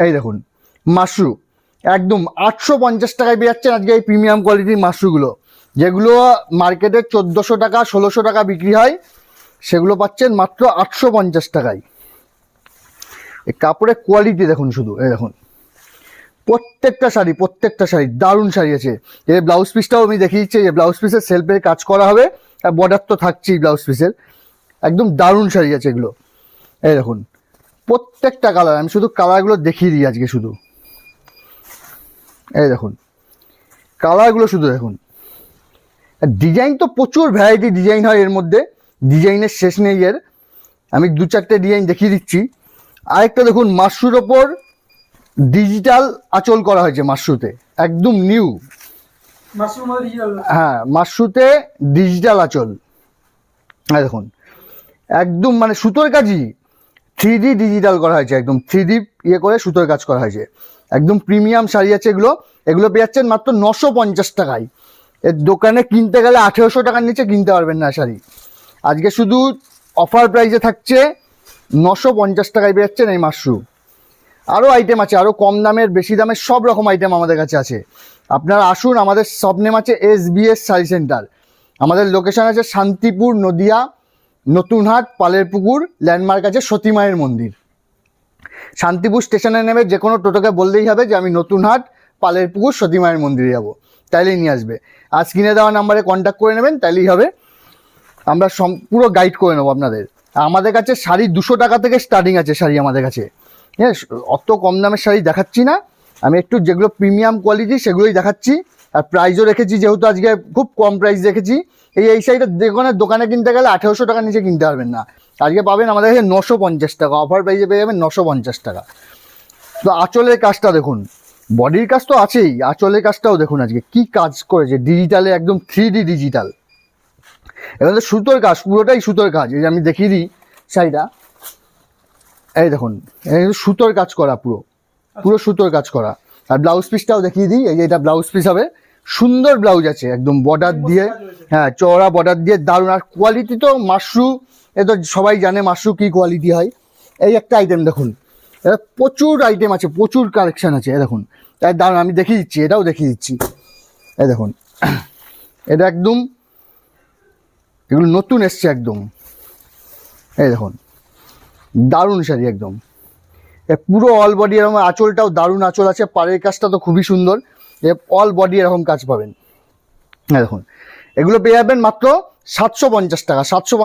এই দেখুন মাশরু একদম 850 টাকায় পেয়ে যাচ্ছেন আজকে এই প্রিমিয়াম কোয়ালিটির মাশরুগুলো, যেগুলো মার্কেটে 1400 টাকা 1600 টাকা বিক্রি হয়, সেগুলো পাচ্ছেন মাত্র 850 টাকায়। এই কাপড়ের কোয়ালিটি দেখুন শুধু, এই দেখুন প্রত্যেকটা শাড়ি দারুণ শাড়ি আছে। এই ব্লাউজ পিসটাও আমি দেখিয়ে দিচ্ছি, যে ব্লাউজ পিসের সেলফের কাজ করা হবে, আর বর্ডার তো থাকছেই ব্লাউজ পিসের, একদম দারুণ শাড়ি আছে এগুলো। এই দেখুন প্রত্যেকটা কালার, আমি শুধু কালারগুলো দেখিয়ে দিই আজকে শুধু। এই দেখুন কালারগুলো শুধু দেখুন, ডিজাইন তো প্রচুর ভ্যারাইটি ডিজাইন হয় এর মধ্যে, ডিজাইনের শেষ নেই এর। আমি 2-4টে ডিজাইন দেখিয়ে দিচ্ছি। আরেকটা দেখুন মাশরুর ওপর ডিজিটাল আঁচল করা হয়েছে, মাশরুতে একদম নিউ। হ্যাঁ মাশরুতে ডিজিটাল আঁচল, হ্যাঁ দেখুন একদম মানে সুতোর কাজই 3D ডিজিটাল করা হয়েছে, একদম 3D ইয়ে করে সুতোর কাজ করা হয়েছে, একদম প্রিমিয়াম শাড়ি আছে এগুলো। এগুলো পেয়ে যাচ্ছেন মাত্র 950 টাকায়। এর দোকানে কিনতে গেলে 1800 টাকার নিচে কিনতে পারবেন না শাড়ি। আজকে শুধু অফার প্রাইসে থাকছে 950 টাকায় পেয়ে যাচ্ছেন এই মাশরু। আরও আইটেম আছে, আরও কম দামের বেশি দামের সব রকম আইটেম আমাদের কাছে আছে। আপনারা আসুন, আমাদের সব নেম আছে SBS শাড়ি সেন্টার। আমাদের লোকেশন আছে শান্তিপুর, নদিয়া, নতুনহাট, পালের পুকুর, ল্যান্ডমার্ক আছে সতী মায়ের মন্দির। শান্তিপুর স্টেশনে নেমে যে কোনো টোটোকে বললেই হবে যে আমি নতুনহাট, পালের পুকুর, সতী মায়ের মন্দিরে যাবো, তাইলেই নিয়ে আসবে। আর স্ক্রিনে দেওয়া নাম্বারে কন্ট্যাক্ট করে নেবেন, তাইলেই হবে। আমরা পুরো গাইড করে নেবো আপনাদের। আমাদের কাছে শাড়ি 200 টাকা থেকে স্টার্টিং আছে শাড়ি আমাদের কাছে। হ্যাঁ অত কম দামের শাড়ি দেখাচ্ছি না আমি, একটু যেগুলো প্রিমিয়াম কোয়ালিটি সেগুলোই দেখাচ্ছি। আর প্রাইসও রেখেছি, যেহেতু আজকে খুব কম প্রাইস রেখেছি। এই শাড়িটা দোকানে কিনতে গেলে 1800 টাকার নিচে কিনতে পারবেন না, আজকে পাবেন আমাদের কাছে 950 টাকা, অফার প্রাইসে পেয়ে যাবেন 950 টাকা। তো আঁচলের কাজটা দেখুন, বডির কাজ তো আছেই, আঁচলের কাজটাও দেখুন আজকে কি কাজ করেছে, ডিজিটালে একদম 3D ডিজিটাল। এবার তো সুতোর কাজ, পুরোটাই সুতোর কাজ। এই যে আমি দেখিয়ে দিই শাড়িটা, এই দেখুন সুতোর কাজ করা, পুরো সুতোর কাজ করা। আর ব্লাউজ পিসটাও দেখিয়ে দিই, এই যে এটা ব্লাউজ পিস হবে, সুন্দর ব্লাউজ আছে একদম বর্ডার দিয়ে, হ্যাঁ চওড়া বর্ডার দিয়ে দারুণ। আর কোয়ালিটি তো মাশরু, এ তো সবাই জানে মাশরু কি কোয়ালিটি হয়। এই একটা আইটেম দেখুন, এটা প্রচুর আইটেম আছে, প্রচুর কালেকশন আছে। দেখুন তাই দারুণ, আমি দেখিয়ে দিচ্ছি, এটাও দেখিয়ে দিচ্ছি। এই দেখুন এটা একদম, এগুলো নতুন এসছে একদম। এই দেখুন দারুণ শাড়ি একদম, পুরো অল বডি এরকম, আঁচলটাও দারুণ আঁচল আছে, পাড়ের কাজটা তো খুবই সুন্দর, অল বডি এরকম কাজ পাবেন। হ্যাঁ দেখুন এগুলো পেয়ে যাবেন মাত্র 750 টাকা।